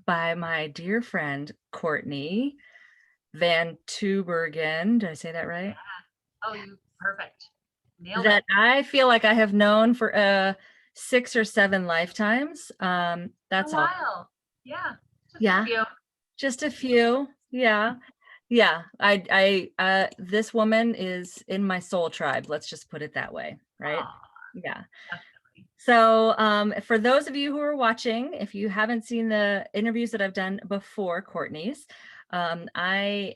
by my dear friend, Courtney Van Tubergen. Did I say that Yeah. right? Oh, you perfect. Nailed it. That I feel like I have known for 6 or 7 lifetimes. A That's all. while. Yeah. Just a Yeah, few. just a few. Yeah. Yeah. This woman is in my soul tribe. Let's just put it that way, right? Oh, Yeah. definitely. So, for those of you who are watching, if you haven't seen the interviews that I've done before Courtney's, I,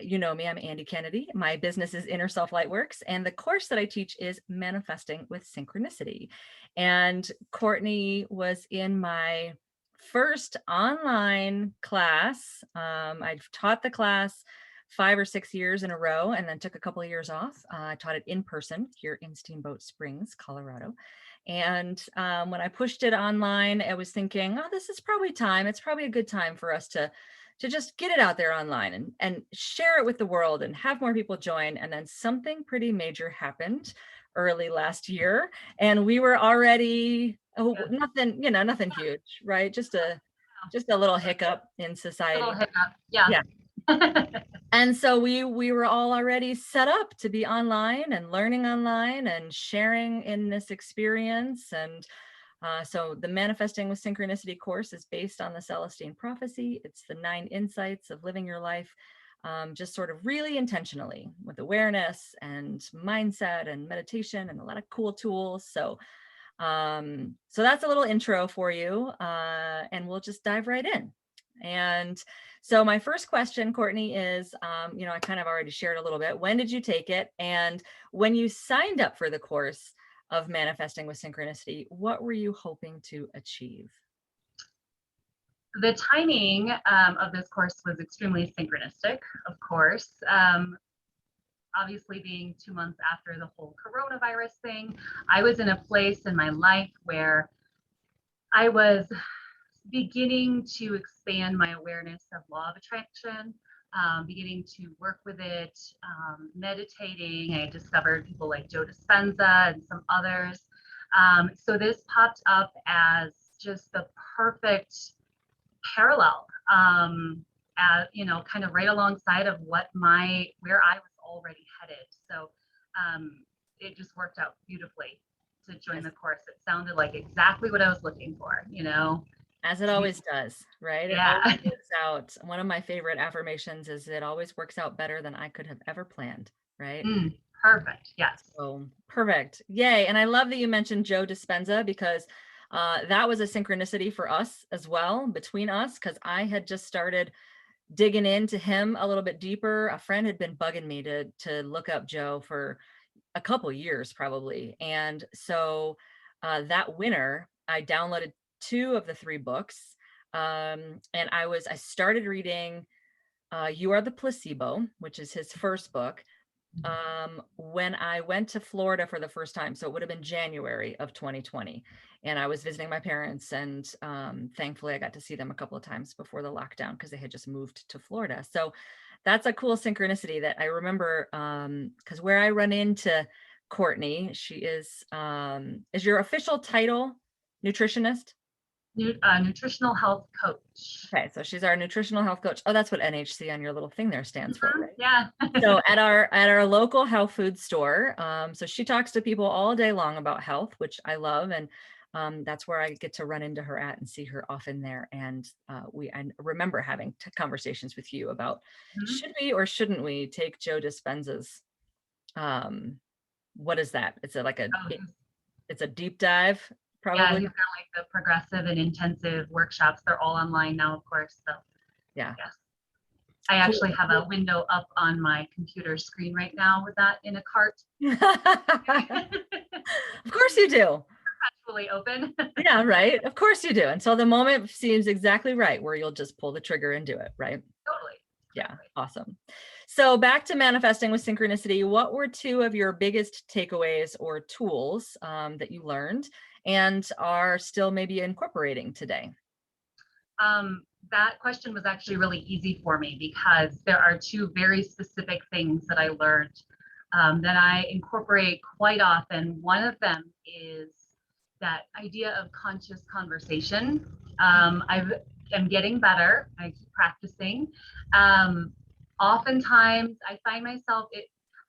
you know me, I'm Andy Kennedy. My business is Inner Self Lightworks, and the course that I teach is Manifesting with Synchronicity. And Courtney was in my first online class. I've taught the class 5 or 6 years in a row and then took a couple of years off. I taught it in person here in Steamboat Springs, Colorado. And when I pushed it online, I was thinking, oh, this is probably time. It's probably a good time for us to just get it out there online and share it with the world and have more people join. And then something pretty major happened early last year. And we were already, oh, Yeah. nothing, nothing huge, right? Just a little hiccup in Little society. hiccup. Yeah. Yeah. And so we were all already set up to be online and learning online and sharing in this experience. And so the Manifesting with Synchronicity course is based on the Celestine prophecy. It's the 9 insights of living your life, just sort of really intentionally with awareness and mindset and meditation and a lot of cool tools. So that's a little intro for you, and we'll just dive right in. And so my first question, Courtney, is, I kind of already shared a little bit. When did you take it? And when you signed up for the course of Manifesting with Synchronicity, what were you hoping to achieve? The timing of this course was extremely synchronistic, of course. Obviously, being 2 months after the whole coronavirus thing, I was in a place in my life where I was beginning to expand my awareness of law of attraction, beginning to work with it, meditating. I discovered people like Joe Dispenza and some others. So this popped up as just the perfect parallel, kind of right alongside of where I was already headed. So it just worked out beautifully to join Yes. the course. It sounded like exactly what I was looking for. As it To be, always does, right? It yeah. always works out. One of my favorite affirmations is it always works out better than I could have ever planned, right? Perfect. Yes. So perfect. Yay. And I love that you mentioned Joe Dispenza because that was a synchronicity for us as well, between us, because I had just started digging into him a little bit deeper. A friend had been bugging me to look up Joe for a couple years probably. And so that winter, I downloaded 2 of the 3 books. And I started reading You Are the Placebo, which is his first book, when I went to Florida for the first time. So it would have been January of 2020. And I was visiting my parents, and thankfully I got to see them a couple of times before the lockdown because they had just moved to Florida. So that's a cool synchronicity that I remember, because where I run into Courtney, she is your official title nutritionist? Nutritional health coach. Okay, so she's our nutritional health coach. Oh, that's what NHC on your little thing there stands for, right? Yeah. So at our local health food store, so she talks to people all day long about health, which I love, and that's where I get to run into her at and see her often there. And I remember having conversations with you about should we or shouldn't we take Joe Dispenza's, what is that? It's a deep dive, Yeah, probably. he's got like the progressive and intensive workshops. They're all online now, of course. So Yeah. yes. I Cool. actually have a window up on my computer screen right now with that in a cart. Of course you do. Perpetually open. Yeah, right. Of course you do. Until the moment seems exactly right where you'll just pull the trigger and do it, right? Totally. Yeah, awesome. So back to Manifesting with Synchronicity, what were 2 of your biggest takeaways or tools that you learned and are still maybe incorporating today? That question was actually really easy for me because there are 2 very specific things that I learned that I incorporate quite often. One of them is that idea of conscious conversation. I've am getting better. I keep practicing. Um, Oftentimes I find myself,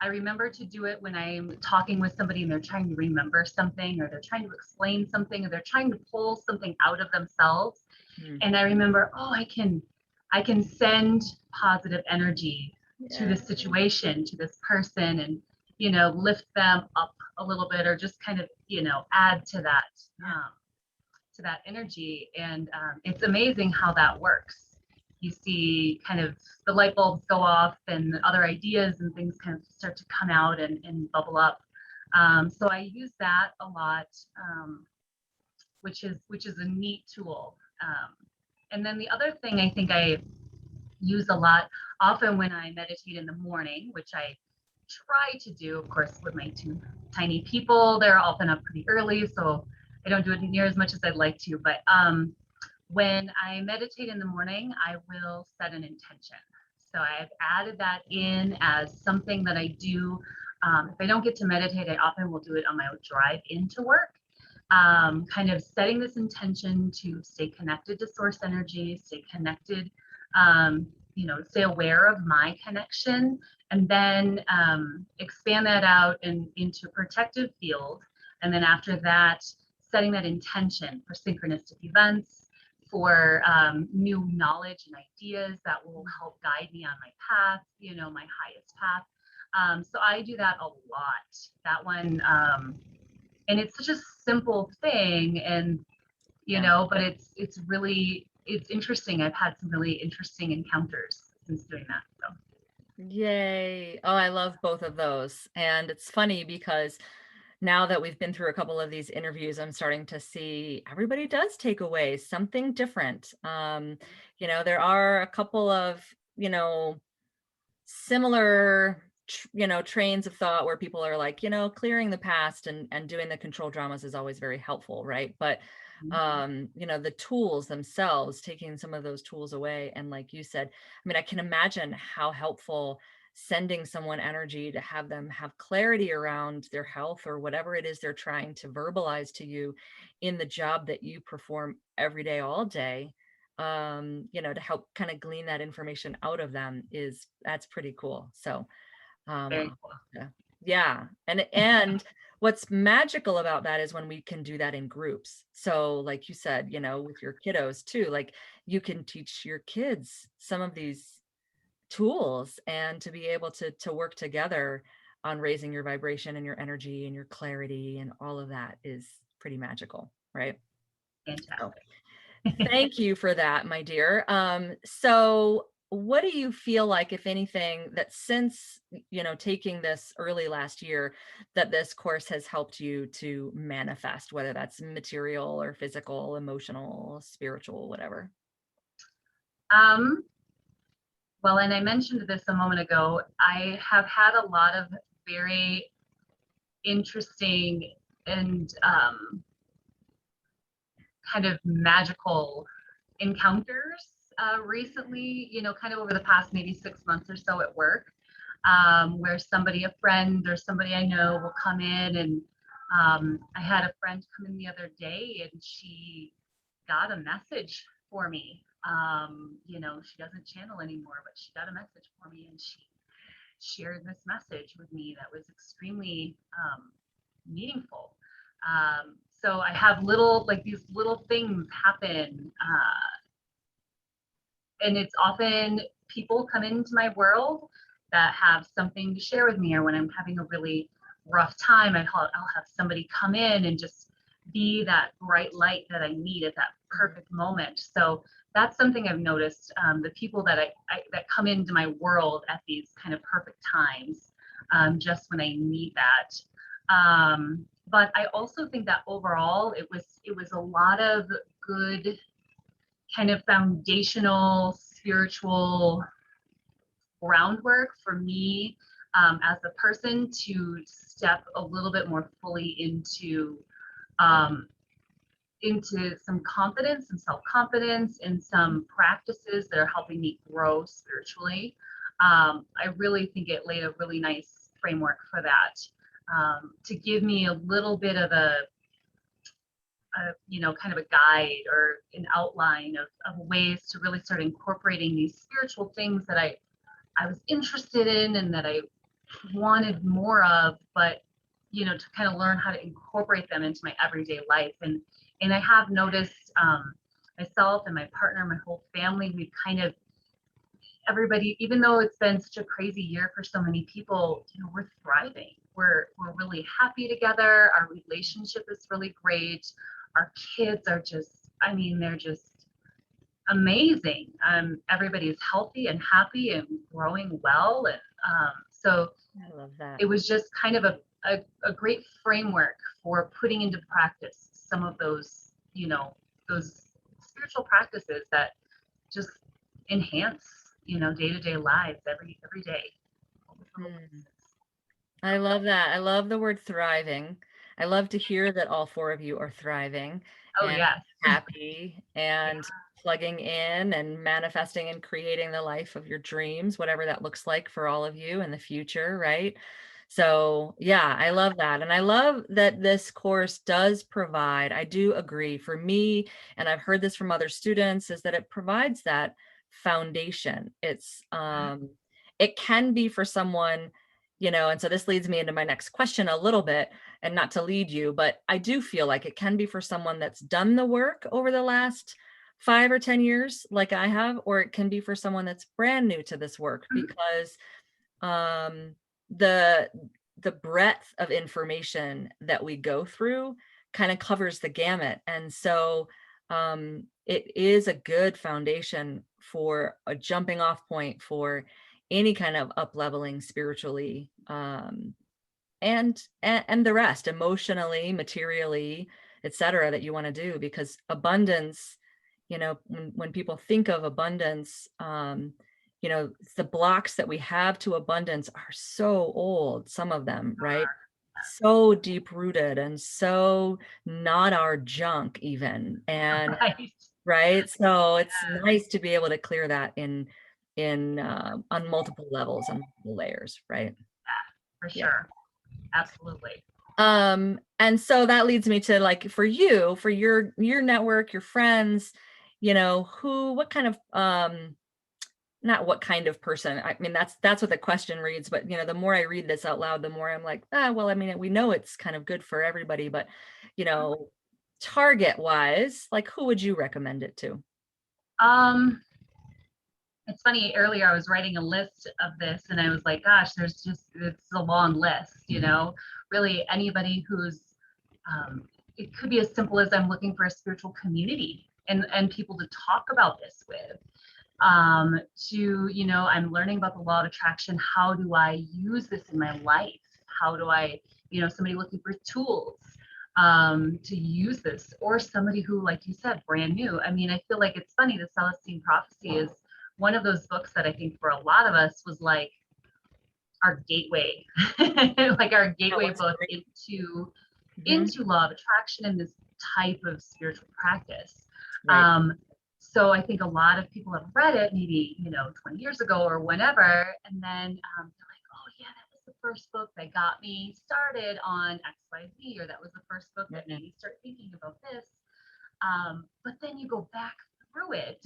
I remember to do it when I'm talking with somebody and they're trying to remember something, or they're trying to explain something, or they're trying to pull something out of themselves. Mm. And I remember, oh, I can send positive energy to Yeah. this situation, to this person, and lift them up a little bit, or just kind of add Yeah. to that energy. And it's amazing how that works. You see kind of the light bulbs go off, and other ideas and things kind of start to come out and bubble up. So I use that a lot, which is a neat tool. And then the other thing I think I use a lot, often when I meditate in the morning, which I try to do, of course, with my two tiny people. They're often up pretty early, so I don't do it near as much as I'd like to. But when I meditate in the morning, I will set an intention. So I've added that in as something that I do. If I don't get to meditate, I often will do it on my drive into work. Kind of setting this intention to stay connected to source energy, stay connected, stay aware of my connection, and then expand that out into a protective field. And then after that, setting that intention for synchronistic events, for new knowledge and ideas that will help guide me on my path, my highest path. So I do that a lot. That one, and it's such a simple thing, and but it's interesting. I've had some really interesting encounters since doing that. So Yay. Oh, I love both of those. And it's funny because now that we've been through a couple of these interviews, I'm starting to see everybody does take away something different. There are a couple of, similar, trains of thought where people are like, clearing the past and doing the control dramas is always very helpful, right? But the tools themselves, taking some of those tools away, and like you said, I mean, I can imagine how helpful sending someone energy to have them have clarity around their health or whatever it is they're trying to verbalize to you in the job that you perform every day, all day, to help kind of glean that information out of them, that's pretty cool. So very cool. yeah. Yeah. And what's magical about that is when we can do that in groups. So like you said, with your kiddos too, like you can teach your kids some of these tools, and to be able to work together on raising your vibration and your energy and your clarity and all of that is pretty magical, right? So Fantastic. thank you for that, my dear. So what do you feel like, if anything, that since, taking this early last year, that this course has helped you to manifest, whether that's material or physical, emotional, spiritual, whatever? Um, well, and I mentioned this a moment ago. I have had a lot of very interesting and kind of magical encounters recently, kind of over the past maybe 6 months or so at work, where somebody, a friend or somebody I know, will come in. And I had a friend come in the other day, and she got a message for me. She doesn't channel anymore, but she got a message for me, and she shared this message with me that was extremely meaningful. So I have these little things happen, and it's often people come into my world that have something to share with me, or when I'm having a really rough time, I'll have somebody come in and just be that bright light that I need at that perfect moment. So that's something I've noticed. The people that that come into my world at these kind of perfect times, just when I need that. But I also think that overall it was a lot of good kind of foundational spiritual groundwork for me, as a person, to step a little bit more fully um, into some confidence and self-confidence, and some practices that are helping me grow spiritually. I really think it laid a really nice framework for that, to give me a little bit of kind of a guide or an outline of ways to really start incorporating these spiritual things that I was interested in and that I wanted more of, but to kind of learn how to incorporate them into my everyday life. And I have noticed myself and my partner, my whole family, we've kind of everybody, even though it's been such a crazy year for so many people, we're thriving. We're really happy together. Our relationship is really great. Our kids are just, I mean, they're just amazing. Everybody's healthy and happy and growing well. And so I love that. it was just kind of a great framework for putting into practice some of those spiritual practices that just enhance, day-to-day lives every day. Mm. I love that. I love the word thriving. I love to hear that all four of you are thriving Oh and yes. happy Yeah. and plugging in and manifesting and creating the life of your dreams, whatever that looks like for all of you in the future, right? So, yeah, I love that. And I love that this course does provide, I do agree for me, and I've heard this from other students, is that it provides that foundation. It can be for someone, and so this leads me into my next question a little bit, and not to lead you, but I do feel like it can be for someone that's done the work over the last 5 or 10 years, like I have, or it can be for someone that's brand new to this work, because um, the the breadth of information that we go through kind of covers the gamut. And so it is a good foundation for a jumping off point for any kind of up leveling spiritually, and the rest, emotionally, materially, etc., that you want to do, because abundance, when people think of abundance, the blocks that we have to abundance are so old, some of them, right? So deep rooted and so not our junk even. And Right. right. So it's nice to be able to clear that in on multiple levels and multiple layers, right? For Yeah. sure. Absolutely. And so that leads me to, like, for you, for your network, your friends, what kind of not what kind of person. I mean, that's what the question reads, but the more I read this out loud, the more I'm like, well, I mean, we know it's kind of good for everybody, but you know, target wise, like, who would you recommend it to? Um, it's funny, earlier I was writing a list of this and I was like, gosh, it's a long list, really anybody who's, it could be as simple as I'm looking for a spiritual community and people to talk about this with, to, I'm learning about the law of attraction. How do I use this in my life? How do I, somebody looking for tools, to use this, or somebody who, like you said, brand new. I mean, I feel like it's funny, the Celestine Prophecy is one of those books that I think for a lot of us was like our gateway, like our Oh, gateway that's book great. Mhm. into law of attraction and this type of spiritual practice. Right. Um, so I think a lot of people have read it, maybe 20 years ago or whenever, and then they're like, "Oh yeah, that was the first book that got me started on XYZ," or "That was the first book that made Mhm. me start thinking about this." But then you go back through it,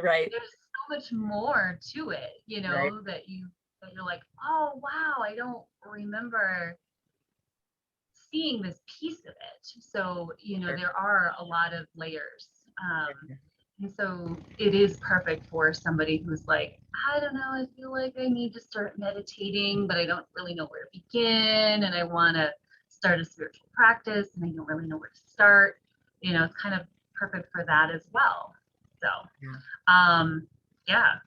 Right. there's so much more to it, Right. that you're like, "Oh wow, I don't remember seeing this piece of it." So, Sure. there are a lot of layers. Yeah. And so it is perfect for somebody who's like, I don't know, I feel like I need to start meditating, but I don't really know where to begin. And I want to start a spiritual practice and I don't really know where to start. It's kind of perfect for that as well. So, Yeah. um, yeah.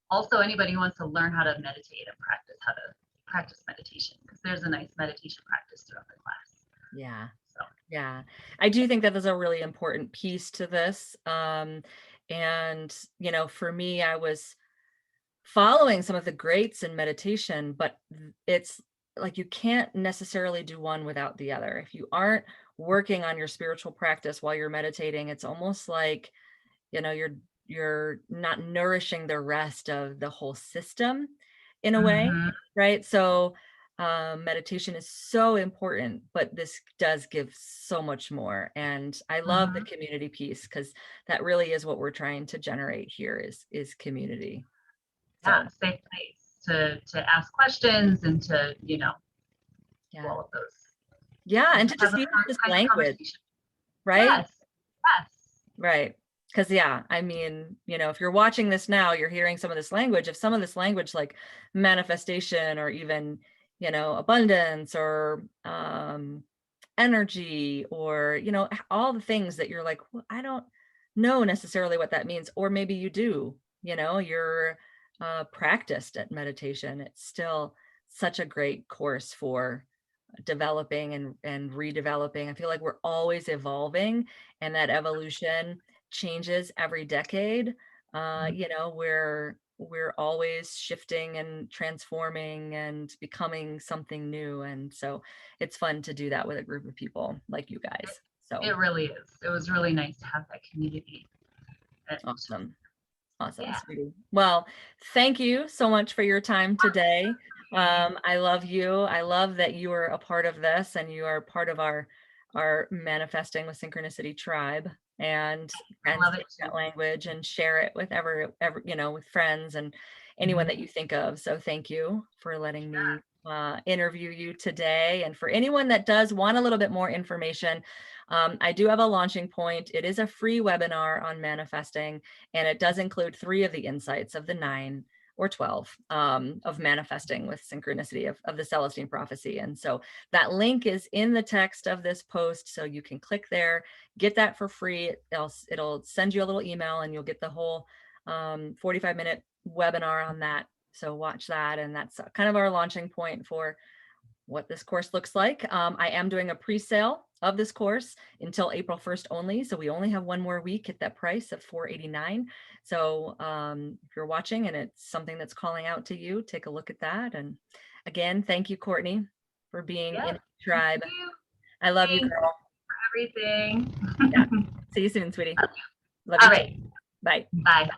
Also, anybody who wants to learn how to meditate and practice how to practice meditation, because there's a nice meditation practice throughout the class. Yeah. So, Yeah. I do think that there's a really important piece to this. And, for me, I was following some of the greats in meditation, but it's like you can't necessarily do one without the other. If you aren't working on your spiritual practice while you're meditating, it's almost like, you're not nourishing the rest of the whole system in a way, mhm. right? So meditation is so important, but this does give so much more. And I love the Mhm. community piece, because that really is what we're trying to generate here is community. So Yeah, safe place to ask questions and to, you know, do yeah. all of those. Yeah. Those And to type just of use this kinds of language, conversations. right? Yes. Yes. Right. Because, yeah, I mean, if you're watching this now, you're hearing some of this language. If some of this language, like manifestation or even, abundance or energy or, all the things that you're like, well, I don't know necessarily what that means. Or maybe you do, you're practiced at meditation. It's still such a great course for developing and redeveloping. I feel like we're always evolving, and that evolution changes every decade. Mhm. We're always shifting and transforming and becoming something new. And so it's fun to do that with a group of people like you It, guys. So it really is. It was really nice to have that community. And awesome. Awesome, yeah, sweetie. Well, thank you so much for your time today. absolutely. I love you. I love that you are a part of this and you are part of our manifesting with synchronicity tribe. I And love speak it too. that language and share it with ever with friends and anyone Mhm. that you think of. So thank you for letting Sure. me interview you today. And for anyone that does want a little bit more information, I do have a launching point. It is a free webinar on manifesting, and it does include 3 of the insights of the 9 or 12 of manifesting with synchronicity of the Celestine prophecy. And so that link is in the text of this post. So you can click there, get that for free. It'll send you a little email and you'll get the whole 45-minute webinar on that. So watch that. And that's kind of our launching point for what this course looks like. I am doing a pre-sale of this course until April 1st only. So we only have one more week at that price of $489. So if you're watching and it's something that's calling out to you, take a look at that. And again, thank you, Courtney, for being in Yes. the Thank tribe. you. I love you, Thanks girl. for everything. Yeah. See you soon, sweetie. Love All you too. right. Bye. Bye.